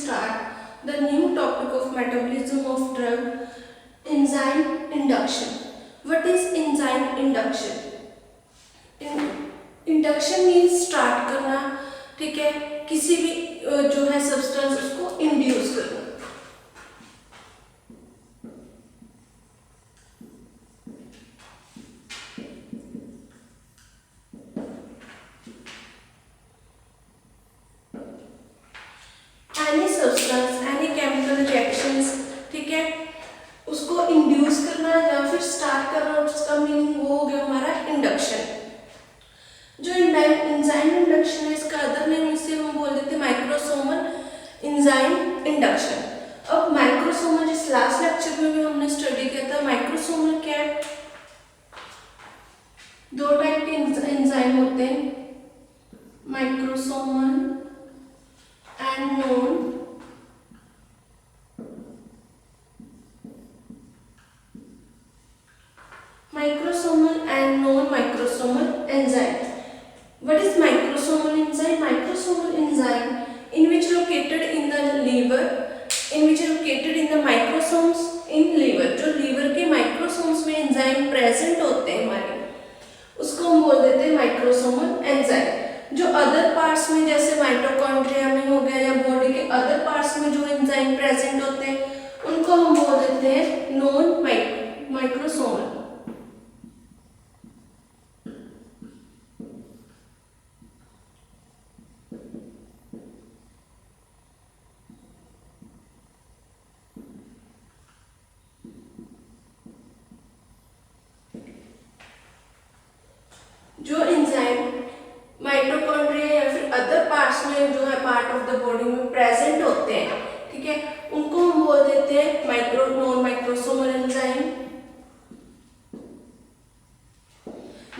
start the new topic of metabolism of drug, enzyme induction. What is enzyme induction? Induction means start करना, ठीक है, किसी भी जो है सब्सटेंस उसको इंड्यूस करना। Any substance, any chemical reactions, ठीक है, उसको इंड्यूस करना या फिर स्टार्ट करना, उसका मीनिंग वो हो गया हमारा इंडक्शन। जो एंजाइम इंडक्शन है, इसका अदर नेम इसे हम बोल देते हैं माइक्रोसोमल एंजाइम इंडक्शन। अब माइक्रोसोमल जिस लास्ट लेक्चर में भी हमने स्टडी किया था, माइक्रोसोमल क्या है? दो टाइप के एंजाइम होते हैं, microsomal and non microsomal and non-microsomal enzyme. What is microsomal enzyme? Microsomal enzyme in which located in the liver, in which located in the microsomes in liver. जो liver के microsomes में enzyme present होते हैं हमारे, उसको हम बोल देते हैं microsomal enzyme. जो other parts में जैसे माइटोकॉन्ड्रिया में हो गया या बॉडी के other parts में जो enzyme present होते हैं उनको हम बोल देते हैं non-microsomal. जो एंजाइम माइटोकॉन्ड्रिया या फिर अदर पार्ट्स में जो है पार्ट ऑफ द बॉडी में प्रेजेंट होते हैं, ठीक है, उनको हम बोल देते हैं नॉन माइक्रोसोमल एंजाइम।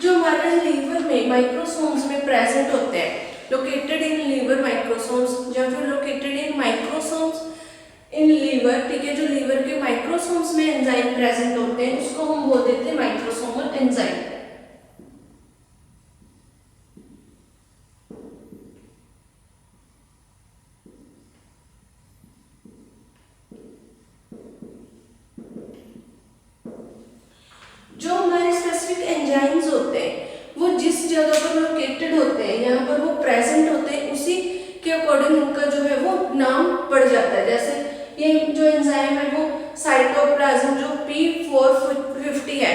जो हमारे लीवर में माइक्रोसोम्स में प्रेजेंट होते हैं, लोकेटेड इन लीवर माइक्रोसोम्स या फिर located in microsomes in liver, ठीक है, जो लीवर के माइक्रोसोम्स में एंजाइम प्रेजेंट होते हैं उसको हम बोल देते हैं माइक्रोसोमल एंजाइम। जो हमारे स्पेसिफिक एंजाइम्स होते हैं वो जिस जगह पर लोकेटेड होते हैं, यहाँ पर वो प्रेजेंट होते हैं, उसी के अकॉर्डिंग उनका जो है वो नाम पड़ जाता है। जैसे ये जो एंजाइम है वो साइटोप्लाज्म जो P450 है,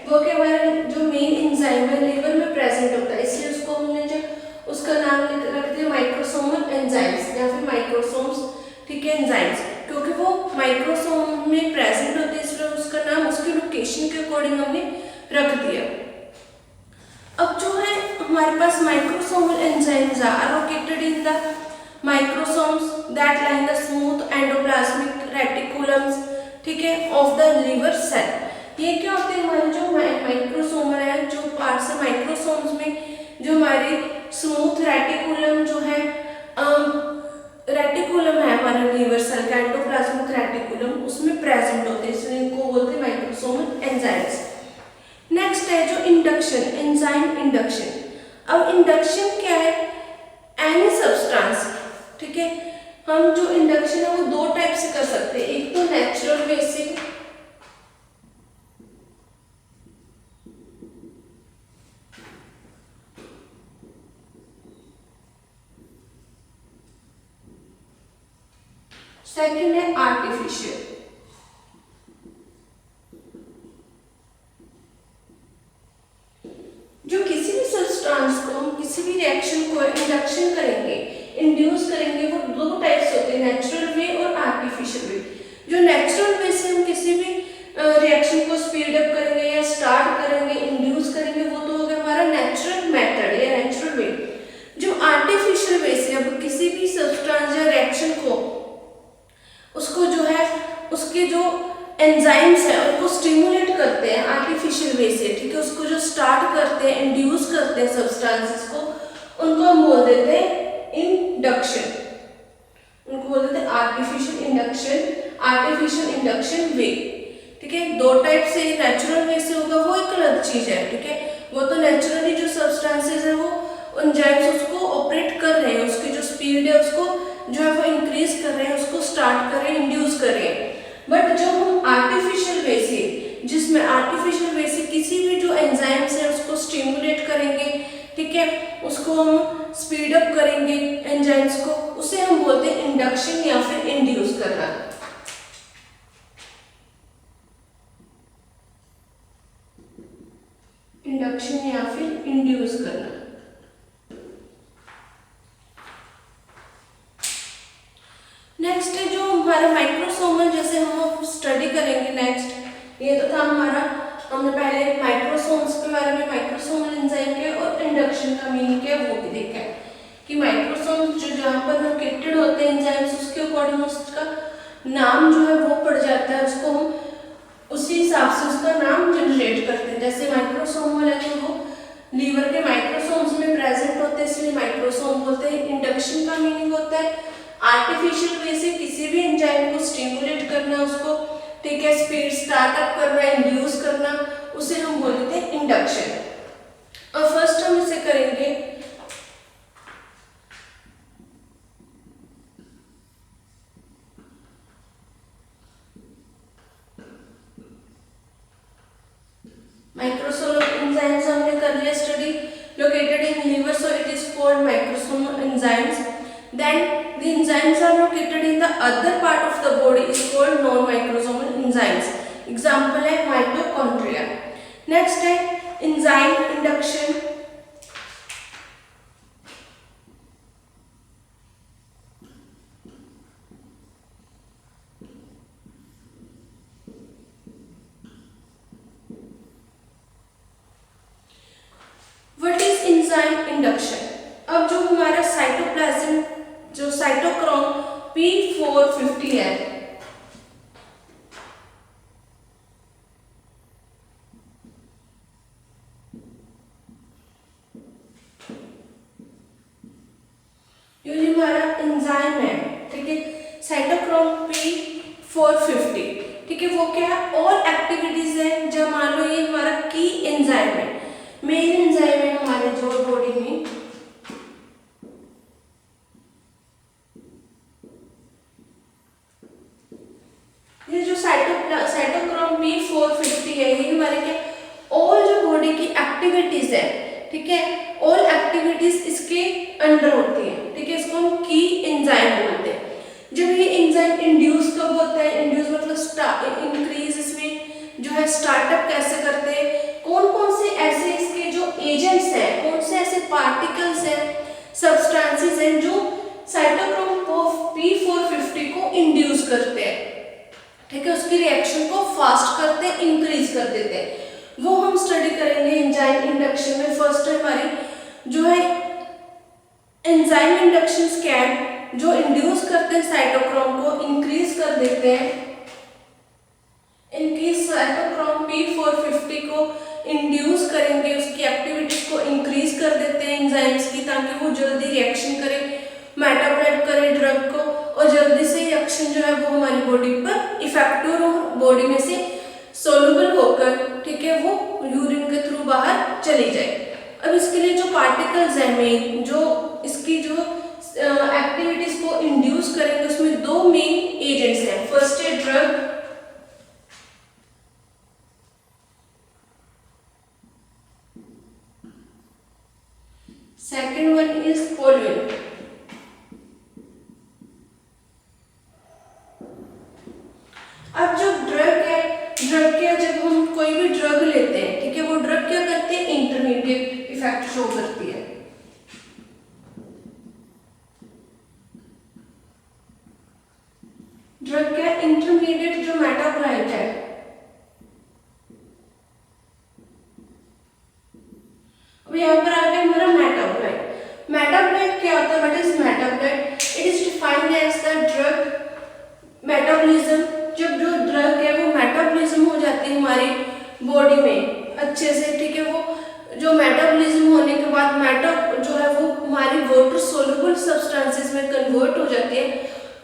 वो के हमारे जो मेन एंजाइम है लीवर में प्रेजेंट होता है, इसलिए उसको हमने जो उसका नाम रख दिया माइक्रोसोमल एंजाइम्स या फिर माइक्रोसोम्स, ठीक है, एंजाइम्स, क्योंकि वो माइक्रोसोम में प्रेजेंट होते हैं इसलिए उसका नाम उसकी लोकेशन के अकॉर्डिंग हमने रख दिया। अब जो है हमारे पास microsomal enzymes are located in the microsomes that line the smooth endoplasmic reticulums, ठीक है, ऑफ द लिवर सेल। ये क्या होते हैं हमारे जो माइक्रोसोमल है, जो पार्ट्स है माइक्रोसोम्स में, जो हमारी स्मूथ रेटिकुलम जो है रेटिकुलम है हमारा लीवर सेल का एंडोप्लाज्मिक रेटिकुलम, उसमें प्रेजेंट होते हैं, इसलिए इनको बोलते हैं माइक्रोसोमल एंजाइम्स। नेक्स्ट है जो इंडक्शन, एंजाइम इंडक्शन। अब इंडक्शन क्या है? एनी सब्सटेंस, ठीक है, हम जो इंडक्शन है वो दो टाइप से कर सकते हैं, एक तो नेचुरल वे से, सेकेंड है आर्टिफिशियल। जो किसी भी सब्सटेंस को हम किसी भी रिएक्शन को इंडक्शन करेंगे, इंड्यूस करेंगे, वो दो टाइप से होते हैं, नेचुरल वे और आर्टिफिशियल वे। जो नेचुरल वे से हम किसी भी रिएक्शन को स्पीड अप करेंगे या स्टार्ट करेंगे, इंड्यूस करेंगे, वो तो हो गया हमारा नेचुरल मेथड या नेचुरल वे। जो आर्टिफिशियल वे से अब किसी भी सब्सटेंस या रिएक्शन को उसको जो है उसके जो एंजाइम्स है उनको स्टिमुलेट करते हैं आर्टिफिशियल वे से, ठीक है, उसको जो स्टार्ट करते हैं, इंड्यूस करते हैं सब्सटेंसेस को, उनको हम बोल देते हैं इंडक्शन, उनको बोल देते हैं आर्टिफिशियल इंडक्शन वे, ठीक है। दो टाइप से, नेचुरल वे से होगा वो एक अलग चीज है, ठीक है, वो तो नेचुरली जो सब्सटेंसेस है वो एंजाइम्स उसको ऑपरेट कर रहे हैं, उसकी जो स्पीड है उसको जो है वो इंक्रीज कर रहे हैं, जिसमें आर्टिफिशियल वे से किसी भी जो एंजाइम्स है उसको स्टिमुलेट करेंगे, ठीक है, उसको हम स्पीड अप करेंगे एंजाइम्स को, उसे हम बोलते हैं इंडक्शन या फिर इंड्यूस करना। इंडक्शन या फिर इंड्यूस करना। नेक्स्ट है जो हमारा माइक्रोसोमल, जैसे हम स्टडी करेंगे नेक्स्ट। ये तो था हमारा, हमने पहले माइक्रोसोम्स के बारे में, माइक्रोसोमल एंजाइम के और इंडक्शन का मीनिंग क्या वो भी देखा है कि माइक्रोसोम्स जो जहाँ पर लोकेटेड होते हैं एंजाइम्स, उसके अकॉर्डिंग उसका नाम जो है वो पड़ जाता है, उसको हम उसी हिसाब से उसका नाम जनरेट करते हैं। जैसे माइक्रोसोमल है तो वो लीवर के माइक्रोसोम्स में प्रेजेंट होते हैं, इसलिए माइक्रोसोम बोलते हैं। इंडक्शन का मीनिंग होता है आर्टिफिशियल वे से किसी भी एंजाइम को स्टिमुलेट करना, उसको, ठीक है, स्पीड स्टार्टअप करना, इंड्यूस करना, उसे हम बोलते हैं इंडक्शन। और फर्स्ट हम इसे करेंगे माइक्रोसोमल एंजाइम्स हमने कर लिया study, located in liver, so it is called microsomal enzymes. Then the enzymes are located in the other part of the body is called non-microsomal enzymes. Example है mitochondria. Next है enzyme induction. What is enzyme induction? अब जो हमारा cytoplasm, जो cytochrome P450 है, ये हमारा enzyme है, ठीक है, साइटोक्रोम P450, ठीक है, वो क्या है, ऑल एक्टिविटीज है। जब मान लो ये हमारा की एंजाइम है, मेन एंजाइम है हमारे जो बॉडी में, ये जो साइटोक्रोम P450 है, ये हमारे क्या ऑल जो बॉडी की एक्टिविटीज है, ठीक है, ऑल एक्टिविटीज इसके अंडर होती है, ठीक है, इसको हम की एंजाइम बोलते हैं। जब ये एंजाइम इंड्यूस कब होता है, इंड्यूस मतलब इंक्रीज, इसमें जो है स्टार्टअप कैसे करते हैं, कौन कौन से ऐसे इसके जो एजेंट्स हैं, कौन से ऐसे पार्टिकल्स हैं, सब्सटेंसेस हैं जो साइटोक्रोम P450 को इंड्यूस करते हैं, ठीक है, उसकी रिएक्शन को फास्ट करते हैं, इंक्रीज कर देते हैं, वो हम स्टडी करेंगे एंजाइम इंडक्शन में। फर्स्ट हमारी जो है एंजाइम इंडक्शन क्या है, जो इंड्यूस करते हैं साइटोक्रोम को, इंक्रीज कर देते हैं, इनकी साइटोक्रोम P450 को इंड्यूस करेंगे, उसकी एक्टिविटीज को इंक्रीज कर देते हैं एंजाइम्स की, ताकि वो जल्दी रिएक्शन करे, मेटाबोलाइट करे ड्रग को, और जल्दी से रिएक्शन जो है वो हमारी बॉडी पर इफेक्टिव हो, बॉडी में से सोल्यूबल होकर, ठीक है, वो यूरिन के थ्रू बाहर चली जाए। अब इसके लिए जो पार्टिकल्स हैं मेन, जो इसकी जो एक्टिविटीज को इंड्यूस करेंगे, उसमें दो मेन एजेंट्स हैं। फर्स्ट है ड्रग, सेकेंड वन इज पोल्यूएंट। अब जो ड्रग है, ड्रग क्या, जब हम कोई भी ड्रग लेते हैं, ठीक है, वो ड्रग क्या करती है, इंटरमीडिएट इफेक्ट शो करती है। ड्रग क्या, इंटरमीडिएट जो मेटाबोलाइट है, अब यहाँ पर आ गया हमारा मेटाबोलाइट। मेटाबोलाइट क्या होता है, what is metabolite? It is defined as the drug metabolism. जब जो ड्रग है वो मेटाबॉलिज्म हो जाती है हमारी बॉडी में अच्छे से, ठीक है, वो जो मेटाबॉलिज्म होने के बाद मेटा जो है वो हमारी वाटर सोल्यूबल सब्सटेंसेस में कन्वर्ट हो जाती है,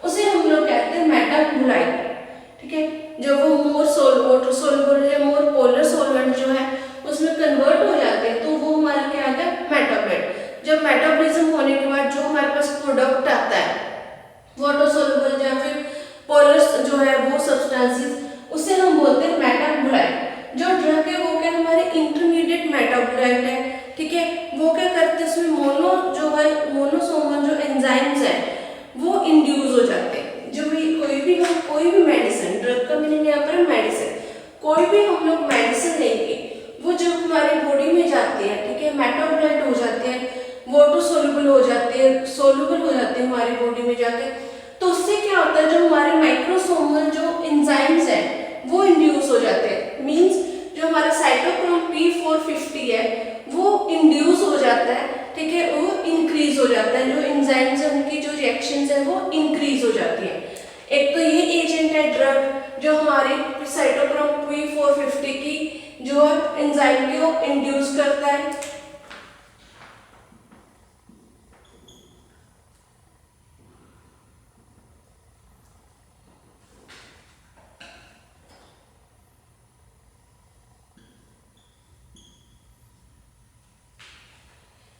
उसे हम लोग कहते हैं मेटाबोलाइट, ठीक है। जब वो मोर वाटर सोल्यूबल या मोर पोलर सॉल्वेंट जो है उसमें कन्वर्ट हो जाते हैं, तो वो हमारा क्या आता है, मेटाबोलाइट। जब मेटाबॉलिज्म होने के बाद जो हमारे पास प्रोडक्ट आता है वाटर सोल्यूबल या फिर पोलर जो है वो सब्सटेंसेस, उसे हम बोलते हैं मेटाबोलाइट। मेटाबोलाइट हो जाते हैं, वाटर सोल्यूबल हो जाते हैं, सोल्यूबल हो जाते हैं हमारी बॉडी में जाके। तो उससे क्या होता है, जो हमारे माइक्रोसोमल जो एंजाइम्स है वो इंड्यूस हो जाते हैं। मींस जो हमारा साइटोक्रोम P450 है वो इंड्यूस हो जाता है, ठीक है, वो इंक्रीज हो जाता है। जो एंजाइम्स है उनकी जो रिएक्शंस है वो इंक्रीज हो जाती है। एक तो ये एजेंट है ड्रग जो हमारी साइटोक्रोम P450 की जो एंजाइम को इंड्यूस करता है।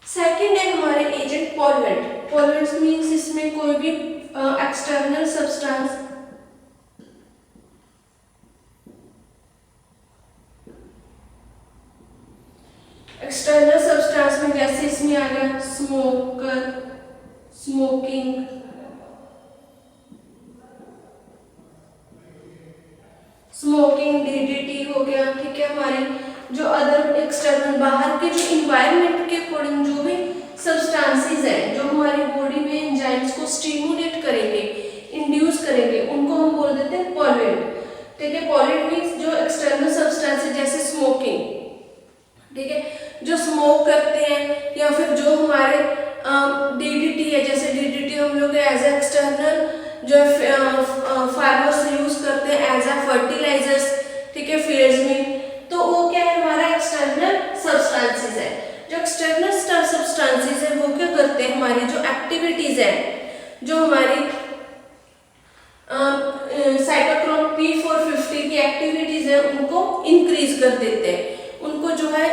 सेकेंड है हमारे एजेंट पॉल्वेंट। पॉल्वेंट्स मीन्स इसमें कोई भी एक्सटर्नल सब्सटेंस में जैसे इसमें आ गया स्मोकर, स्मोकिंग, डीडीटी हो गया, ठीक है। हमारे जो अदर एक्सटर्नल बाहर के जो इन्वायरमेंट के अकॉर्डिंग जो भी सब्सटेंसेस है जो हमारी बॉडी में एंजाइम्स को स्टिमुलेट करेंगे, इंड्यूस करेंगे, उनको हम बोल देते हैं पॉल्वेंट, ठीक है। पॉल्वेंट मीन्स जो एक्सटर्नल सब्सटेंसेस जैसे स्मोकिंग, ठीक है, जो स्मोक करते हैं, या फिर जो हमारे डीडीटी है, जैसे डीडीटी हम लोग एज ए एक्सटर्नल जो फार्मर्स यूज करते हैं एज ए फर्टिलाइजर्स, ठीक है, फील्ड्स में। तो वो क्या है, हमारा एक्सटर्नल सब्सटेंसेस है। जो एक्सटर्नल सब्सटेंसेस है वो क्या करते हैं, हमारी जो एक्टिविटीज है, जो हमारी साइटोक्रोम P450 की एक्टिविटीज है उनको इंक्रीज कर देते हैं, उनको जो है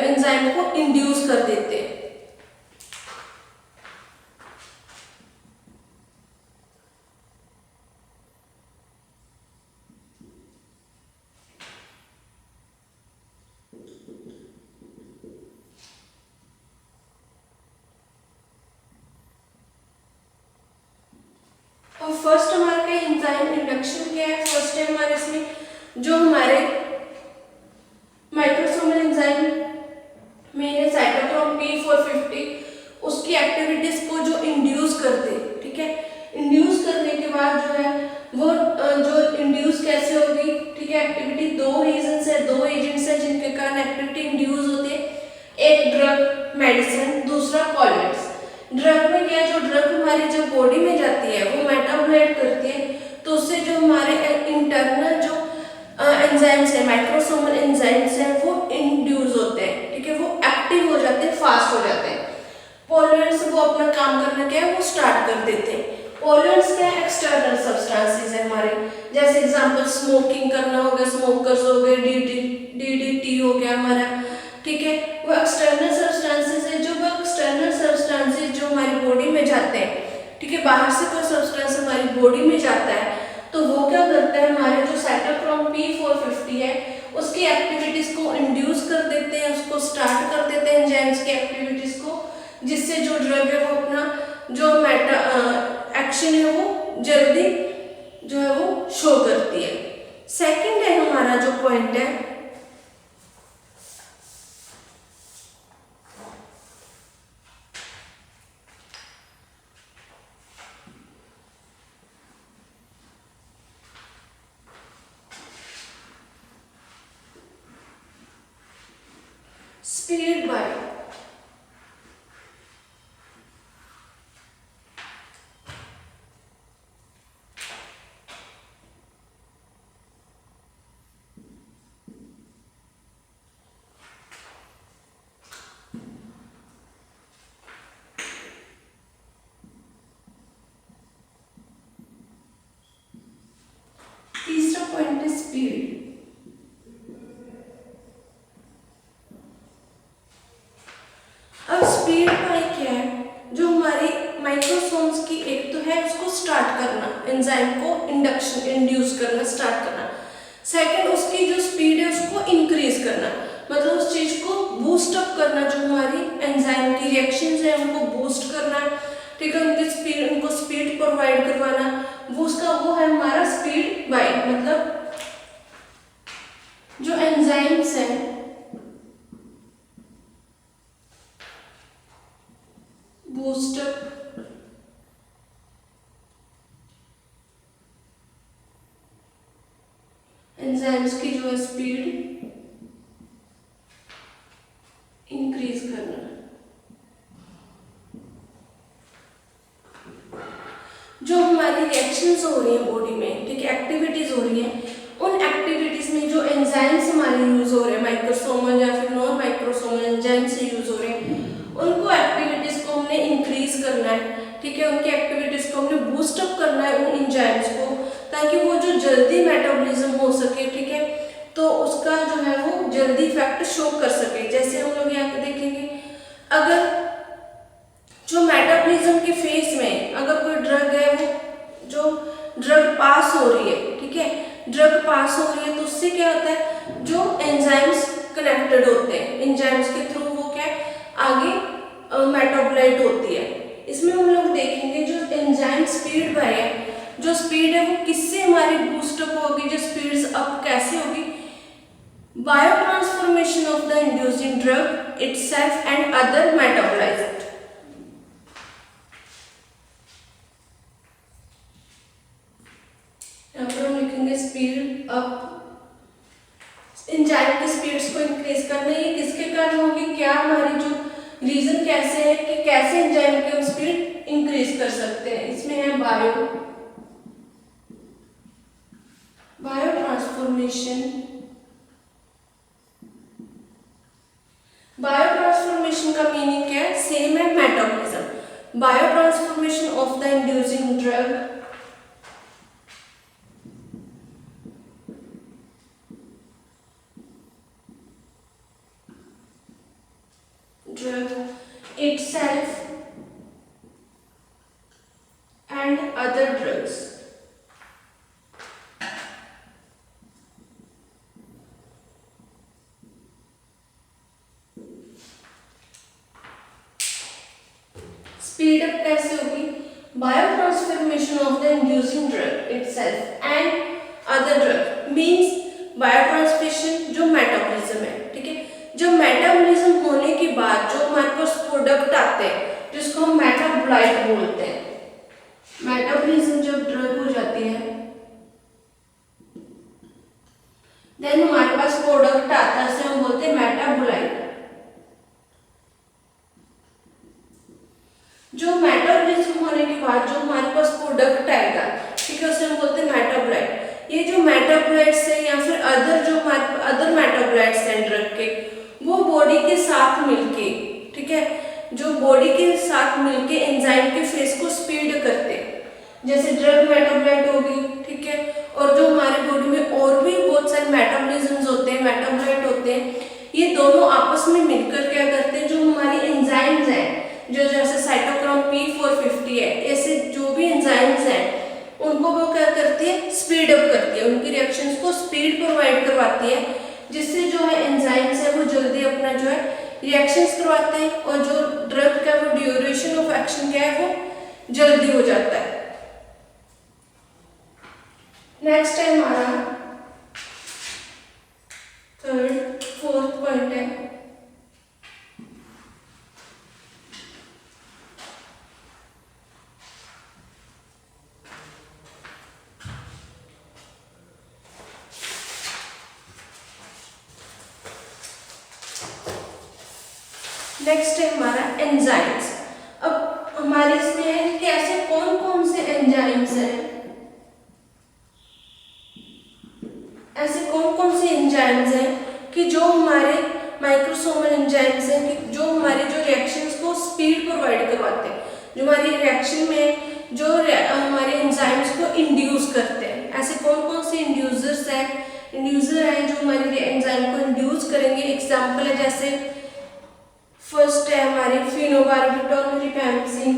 एंजाइम को इंड्यूस कर देते हैं। और फर्स्ट हमारे का एंजाइम इंडक्शन क्या है, फर्स्ट है हमारे इसमें जो हमारे माइक्रोसोमल एंजाइम में साइटोक्रोम P450 उसकी एक्टिविटीज को जो इंड्यूस करते, ठीक है। इंड्यूस करने के बाद जो है वो जो इंड्यूस कैसे होगी, ठीक है, एक्टिविटी दो रीजंस है, दो एजेंट्स है जिनके कारण एक्टिविटी इंड्यूस होती है। एक ड्रग मेडिसिन, दूसरा पॉल्वेंट्स। ड्रग में क्या है, जो ड्रग हमारी जब बॉडी में जाती है वो मेटाबोलाइट करती है, तो उससे जो हमारे इंटरनल जो एंजाइम्स है, माइक्रोसोमल एंजाइम्स है वो इंड्यूस होते हैं, ठीक है, वो एक्टिव हो जाते हैं, फास्ट हो जाते हैं। पॉल्वेंट्स वो अपना काम करना क्या है वो स्टार्ट कर देते हैं। पॉल्वेंट्स क्या है, एक्सटर्नल सब्सटेंसेस है हमारे, जैसे एग्जांपल स्मोकिंग करना हो गया, स्मोकर्स हो गए, डीडीटी हो गया हमारा, ठीक है, वो एक्सटर्नल सब्सटेंसेस है। जो वो एक्सटर्नल सब्सटेंसेस जो हमारी बॉडी में जाते हैं, ठीक है, बाहर से कोई सब्सटेंस हमारी बॉडी में जाता है तो वो क्या करता है, हमारे जो साइटोक्रोम P450 है उसकी एक्टिविटीज को इंड्यूस कर देते हैं, उसको स्टार्ट कर देते हैं एंजाइम्स की एक्टिविटीज को, जिससे जो ड्रग है वो अपना जो एक्शन है वो जल्दी जो है वो शो करती है। सेकंड है हमारा जो पॉइंट है स्पीड बाय। तीसरा पॉइंट है स्पीड। अब स्पीड बाय क्या है, जो हमारी माइक्रोसोम्स की एक तो है उसको स्टार्ट करना, एंजाइम को इंड्यूस करना, स्टार्ट करना। सेकंड उसकी जो स्पीड है उसको इंक्रीज करना, मतलब उस चीज को बूस्ट अप करना, जो हमारी एंजाइम की रिएक्शंस है उनको बूस्ट करना, ठीक है, उनको स्पीड प्रोवाइड करवाना, वो उसका वो है हमारा स्पीड बाय। मतलब जो एंजाइम्स हैं बूस्टअप एंजाइम्स की जो है स्पीड इंक्रीज करना। जो हमारी रिएक्शंस हो रही हैं बॉडी में, ठीक है, एक्टिविटीज हो रही हैं, उन एक्टिविटीज में जो एंजाइम्स हमारे यूज हो रहे हैं, माइक्रोसोमल या फिर नॉन माइक्रोसोमल एंजाइम्स से यूज हो रहे हैं, उनको एक्टिविटीज को हमने इंक्रीज करना है, ठीक है, उनकी एक्टिविटीज को हमने बूस्टअप करना है उन एंजाइम्स को, ताकि वो जो जल्दी मेटाबॉलिज्म हो सके, ठीक है, तो उसका जो है वो जल्दी इफेक्ट शो कर सके। जैसे हम लोग यहाँ पे देखेंगे, अगर जो मेटाबॉलिज्म के फेज में अगर कोई ड्रग है, वो जो ड्रग पास हो रही है, ठीक है, ड्रग पास हो रही है, तो उससे क्या होता है, जो एंजाइम्स कनेक्टेड होते हैं, एंजाइम्स के थ्रू वो क्या आगे मेटाबोलाइट होती है। इसमें हम लोग देखेंगे जो एंजाइम स्पीड है, जो स्पीड है वो किससे हमारी बूस्टअप होगी, जो स्पीड्स अप कैसे होगी, bio transformation of the inducing drug itself and other metabolite. यहाँ पर हम लिखेंगे स्पीड अप, एंजाइम की स्पीड्स को इंक्रीज करना, ये किसके कारण होगी, क्या हमारी जो रीजन कैसे है कि कैसे एंजाइम की हम स्पीड इंक्रीज कर सकते हैं। इसमें है बायो ट्रांसफॉर्मेशन। बायो ट्रांसफॉर्मेशन का मीनिंग क्या है, सेम है metabolism. Bio transformation of the inducing drug itself and other drugs। Speed up कैसे होगी, bio transformation of the inducing drug itself and other drug means bio transformation जो metabolism है, ठीक है, जो मेटाबॉलिज्म होने के बाद जो हमारे पास प्रोडक्ट आते हैं जिसको हम मेटाबोलाइट बोलते हैं। मेटाबॉलिज्म जब ड्रग हो जाती है देन हमारे पास प्रोडक्ट आता है, उसे हम बोलते हैं मेटाबोलाइट। जो मेटाबॉलिज्म होने के बाद जो हमारे पास प्रोडक्ट आएगा, ठीक है, उसे हम बोलते हैं मेटाबोलाइट। ये जो मेटाबोलाइट्स है या फिर अदर जो अदर मेटाबोलाइट्स हैं ड्रग के, वो बॉडी के साथ मिलके, ठीक है, जो बॉडी के साथ मिलके एंजाइम के फेस को स्पीड करते हैं। जैसे ड्रग मेटाबोलाइट होगी, ठीक है, और जो हमारे बॉडी में और भी बहुत सारे मेटाबॉलिज्म्स होते हैं, मेटाबोलाइट होते हैं, ये दोनों आपस में मिलकर क्या करते हैं, जो हमारी एंजाइम्स हैं, जो जैसे साइटोक्रोम P450 है, ऐसे जो भी एंजाइम्स हैं उनको वो क्या करती है, स्पीड अप करती है, उनकी रिएक्शंस को स्पीड प्रोवाइड करवाती है, जिससे जो है एंजाइम्स है वो जल्दी अपना जो है रिएक्शंस करवाते हैं और जो ड्रग का वो ड्यूरेशन ऑफ एक्शन क्या है वो जल्दी हो जाता है। नेक्स्ट है हमारा फोर्थ पॉइंट है नेक्स्ट है हमारा एंजाइम्स। अब हमारे इसमें है कि ऐसे कौन कौन से एंजाइम्स हैं, ऐसे कौन कौन से एंजाइम्स हैं कि जो हमारे माइक्रोसोमल एंजाइम्स हैं कि जो हमारे जो रिएक्शंस को स्पीड प्रोवाइड करवाते हैं, जो हमारी रिएक्शन में जो हमारे एंजाइम्स को इंड्यूस करते हैं। ऐसे कौन कौन से इंड्यूसर्स हैं, इंड्यूसर हैं जो हमारी एंजाइम को इंड्यूस करेंगे। एग्जाम्पल है जैसे फर्स्ट है हमारी फिनोबार्बिटॉल रिपैम्पसिन,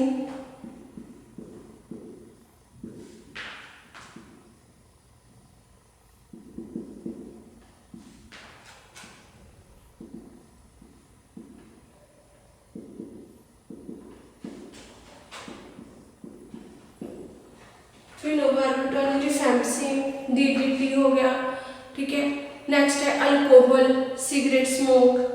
फिनोबार्बिटॉल रिपैम्पसिन DDT हो गया, ठीक है। नेक्स्ट है अल्कोहल, सिगरेट स्मोक,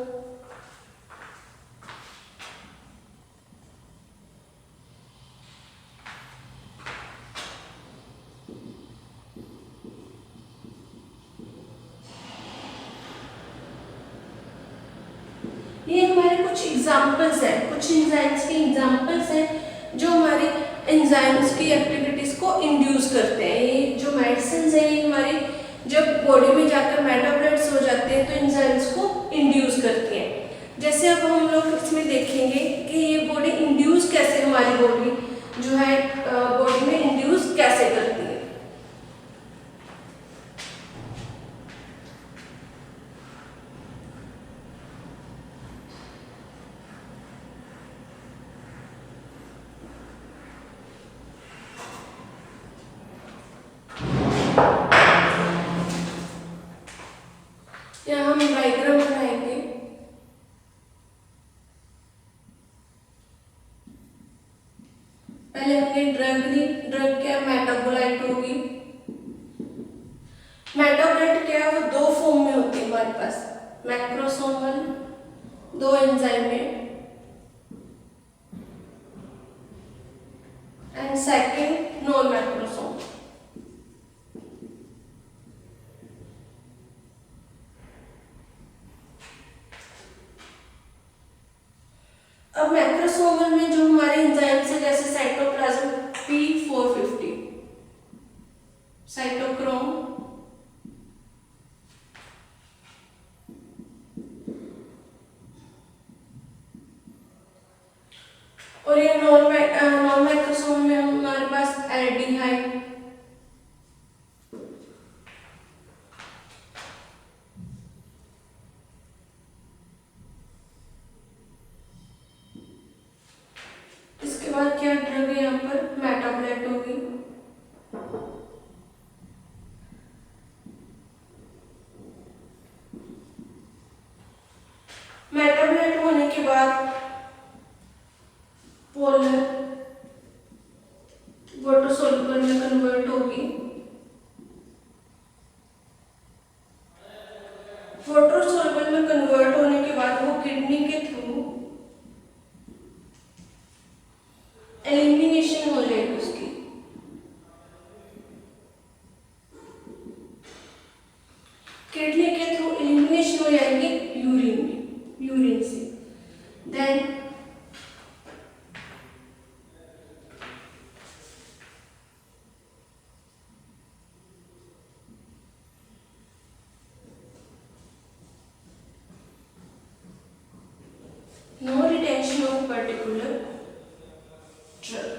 ये हमारे कुछ एग्जाम्पल्स हैं, कुछ एंजाइम्स के एग्जाम्पल्स हैं जो हमारी एंजाइम्स की एक्टिविटीज को इंड्यूस करते हैं। ये जो मेडिसिन है ये हमारी जब बॉडी में जाकर मेटाबॉलाइट्स हो जाते हैं तो एंजाइम्स को इंड्यूस करती हैं। जैसे अब हम लोग इसमें देखेंगे कि ये बॉडी इंड्यूस कैसे, हमारी बॉडी जो है बॉडी में इंड्यूस कैसे करती है। यहाँ हम डायग्राम बनाएंगे। पहले हमने ड्रग ली, ड्रग क्या मेटाबोलाइट होगी। मेटाबोलाइट क्या है, वो दो फॉर्म में होती है हमारे पास, मैक्रोसोमल, दो एंजाइम में, एंड सेकंड नॉन मैक्रोसोमल। अब मैक्रोसोमल में जो हमारे एंजाइम्स है जैसे साइटोप्लाज्म P450, साइटोक्रोम, और ये नॉन मैक्रोसोमल में हमारे पास एल्डिहाइड, इसके बाद क्या ड्रग है यहाँ पर मेटाबोलाइट होगी। मेटाबोलाइट होने के बाद पोलर वाटर सोल्यूबल में कन्वर्ट होगी। वाटर सोल्यूबल में कन्वर्ट होने के बाद वो किडनी के थ्रू एलिमिनेशन हो जाएगी उसकी। किडनी के थ्रू एलिमिनेशन हो जाएगी यूरिन से। Then no retention of particular drug.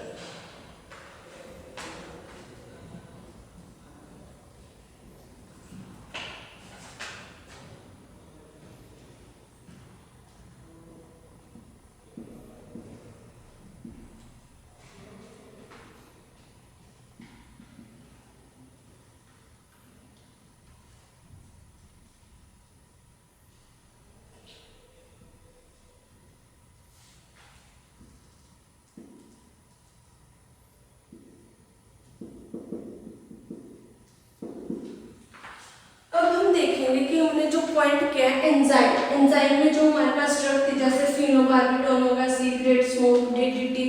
देखेंगे कि हमने जो पॉइंट किया है एंजाइम में जो हमारे पास ड्रग थी जैसे फिनोबार्बिटॉल होगा, सिगरेट, स्मोक, डीडीटी,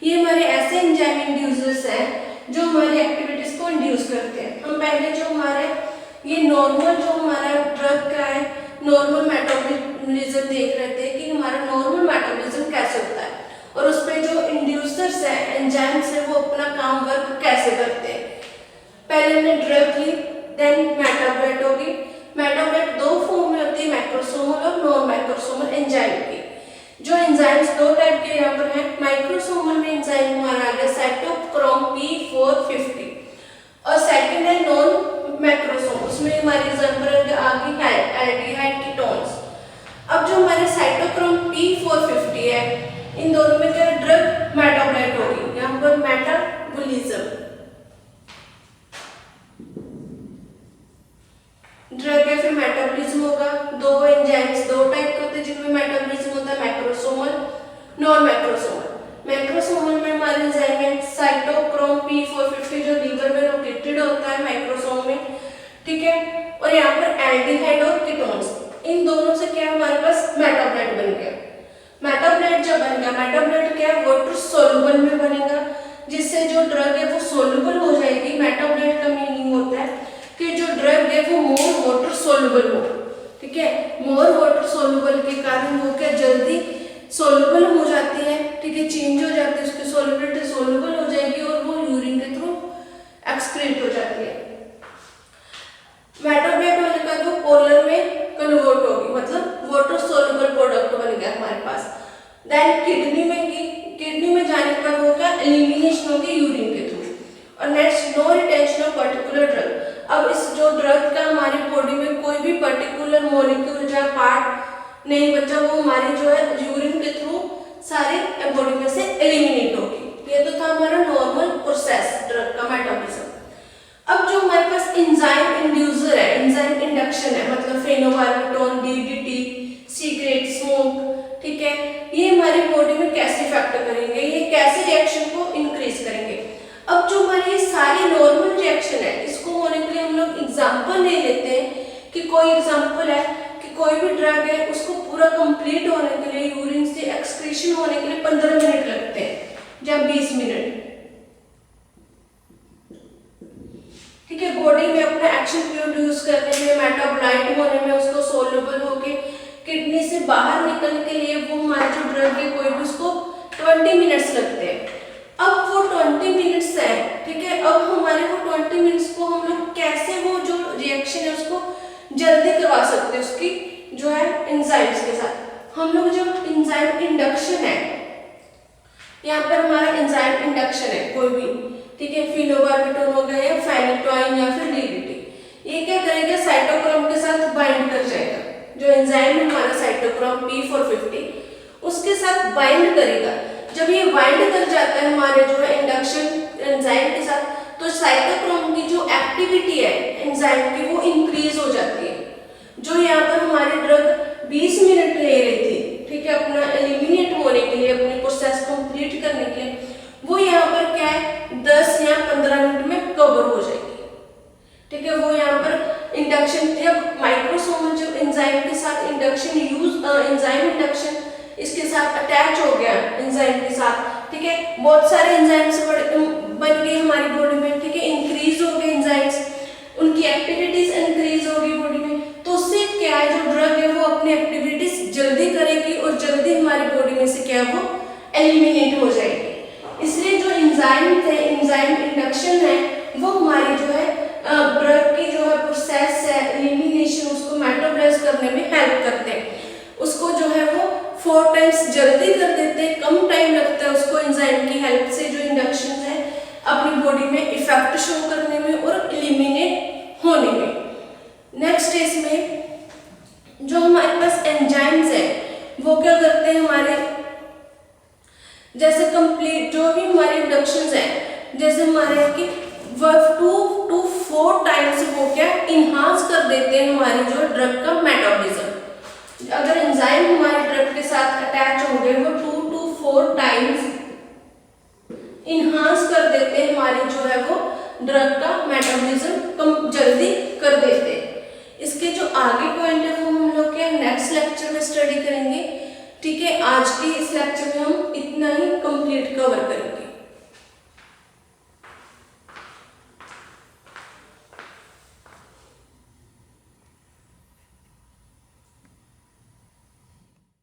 ये हमारे ऐसे एंजाइम इंड्यूसर्स हैं जो हमारी एक्टिविटीज को इंड्यूस करते हैं। हम पहले जो हमारे ये नॉर्मल जो हमारा ड्रग का है नॉर्मल मेटाबॉलिज्म देख रहे थे कि हमारा नॉर्मल मेटाबॉलिज्म कैसे होता है और उसमें जो इंड्यूसर्स है एंजाइम्स है वो अपना काम वर्क कैसे करते हैं। पहले हमने ड्रग ली, देन मेटाबोलाइट होगी। मेटाबोलाइट दो फॉर्म में होती है, मैक्रोसोमल और नॉन मैक्रोसोमल एंजाइम की। जो एंजाइम्स दो टाइप के यहाँ पर हैं। माइक्रोसोमल में एंजाइम हमारा आ गया साइटोक्रोम P450 और सेकंड है नॉन मैक्रोसोमल, उसमें हमारी एग्जांपल आ गई एल्डिहाइड कीटोन्स। अब जो हमारे साइटोक्रोम P450 है इन दोनों में क्या ड्रग मेटाबोलाइट होगी, यहाँ पर मेटाबॉलिज्म ड्रग है, फिर मेटाबॉलिज्म होगा। दो एंजाइम्स दो टाइप के होते हैं जिनमें मेटाबॉलिज्म होता है, मैक्रोसोमल, नॉन मैक्रोसोमल। मैक्रोसोमल में हमारे एंजाइम है साइटोक्रोम P450 जो लीवर में लोकेटेड होता है मैक्रोसोम में, ठीक है। और यहाँ पर एल्डिहाइड और कीटोन्स, इन दोनों से क्या हमारे पास मेटाबोलाइट बन गया। मेटाबोलाइट जब बन गया, मेटाबोलाइट क्या वाटर सोल्यूबल में बनेगा जिससे जो ड्रग है वो सोल्यूबल हो जाएगी। मेटाबोलाइट का मीनिंग होता है कि जो ड्रग है वो मोर वाटर सोल्यूबल हो, ठीक है। मोर वाटर सोल्यूबल के कारण वो क्या जल्दी सोल्यूबल हो जाती है, ठीक है, चेंज हो जाती है, उसकी सोल्युबिलिटी सोल्यूबल हो जाएगी और वो यूरिन के थ्रू एक्सक्रीट हो जाती है। मेटाब्लाइट होने का जो पोलर में कन्वर्ट होगी, मतलब वाटर सोल्यूबल प्रोडक्ट बन गया हमारे पास। देन किडनी में जाने के बाद वो क्या एलिमिनेशन होगी यूरिन के थ्रू। और next, no retention of particular drug. अब इस जो ड्रग का हमारी बॉडी में कोई भी पर्टिकुलर मॉलिक्यूल या पार्ट नहीं बचा, वो हमारी जो है यूरिन के थ्रू सारे बॉडी में से एलिमिनेट होगी। ये तो था हमारा नॉर्मल प्रोसेस ड्रग का मेटाबॉलिज्म। अब जो हमारे पास एंजाइम इंड्यूसर है, एंजाइम इंडक्शन है, मतलब फेनोबार्बिटॉल, डीडीटी, सिगरेट, स्मोक, ठीक है, ये हमारी बॉडी में कैसे इफेक्ट करेंगे, ये कैसे रिएक्शन को इंक्रीज करेंगे। अब जो हमारी ये सारी नॉर्मल रिएक्शन है, इसको होने के लिए हम लोग एग्जांपल ले लेते हैं कि कोई एग्जांपल है कि कोई भी ड्रग है उसको पूरा कंप्लीट होने के लिए, यूरिन से एक्सक्रीशन होने के लिए 15 मिनट लगते हैं या 20 मिनट, ठीक है। बॉडी में अपना एक्शन प्रोड्यूस करने में, मेटाबोलाइट होने में, उसको सोल्यूबल होके किडनी से बाहर निकलने के लिए वो हमारे जो ड्रग है कोई भी उसको 20 मिनट्स लगते हैं। अब वो 20 मिनट्स है, ठीक है, अब हमारे वो 20 मिनट्स को हम लोग कैसे वो जो रिएक्शन है उसको जल्दी करवा सकते हैं उसकी जो है एंजाइम्स के साथ। हम लोग जो एंजाइम इंडक्शन है, यहाँ पर हमारा एंजाइम इंडक्शन है कोई भी, ठीक है, फिनोबार्बिटॉल हो गया या फेनिटोइन या फिर डीडीटी, ये क्या करेगा साइटोक्रोम के साथ बाइंड कर जाएगा। जो एंजाइम है हमारा साइटोक्रोम P450 उसके साथ बाइंड करेगा। जब ये बाइंड कर जाता है हमारे जो है इंडक्शन एंजाइम के साथ, तो साइटोक्रोम की जो एक्टिविटी है एंजाइम की वो इंक्रीज हो जाती है। जो यहाँ पर हमारी ड्रग 20 मिनट ले रही थी, ठीक है, अपना एलिमिनेट होने के लिए, अपने प्रोसेस कंप्लीट करने के लिए, वो यहाँ पर क्या है 10 या 15 मिनट में कवर हो जाएगी, ठीक है। वो यहाँ पर इंडक्शन, जब माइक्रोसोमल जो एंजाइम के साथ इंडक्शन एंजाइम इंडक्शन इसके साथ अटैच हो गया एंजाइम के साथ, ठीक है, बहुत सारे एंजाइम्स बन गए हमारी बॉडी में, ठीक है, इंक्रीज हो गए एंजाइम्स, उनकी एक्टिविटीज इंक्रीज हो गई बॉडी में, तो उससे क्या है जो ड्रग है वो अपनी एक्टिविटीज जल्दी करेगी और जल्दी हमारी बॉडी में से क्या वो एलिमिनेट हो जाएगी। इसलिए जो एंजाइम थे, एंजाइम इंडक्शन है, वो हमारी जो है ड्रग की जो है प्रोसेस है एलिमिनेशन, उसको मेटाबोलाइज करने में हेल्प करते हैं। उसको जो है वो 4 टाइम्स जल्दी कर देते हैं, कम टाइम लगता है उसको एंजाइम की हेल्प से जो इंडक्शन है अपनी बॉडी में इफेक्ट शो करने में और एलिमिनेट होने में। नेक्स्ट इसमें जो हमारे पास एंजाइम्स है वो क्या करते हैं हमारे, जैसे कंप्लीट जो भी हमारे इंडक्शंस है, जैसे हमारे की 2 to 4 टाइम्स वो क्या इनहांस कर देते हैं हमारी जो ड्रग का मेटाबॉलिज्म। अगर एंजाइम हमारे ड्रग के साथ अटैच हो गए, वो 2 to 4 टाइम्स इनहांस कर देते हैं हमारी जो है वो ड्रग का मेटाबॉलिज्म, कम जल्दी कर देते हैं। इसके जो आगे पॉइंट है वो हम लोग के नेक्स्ट लेक्चर में स्टडी करेंगे, ठीक है। आज के इस लेक्चर में हम इतना ही कंप्लीट कवर करेंगे।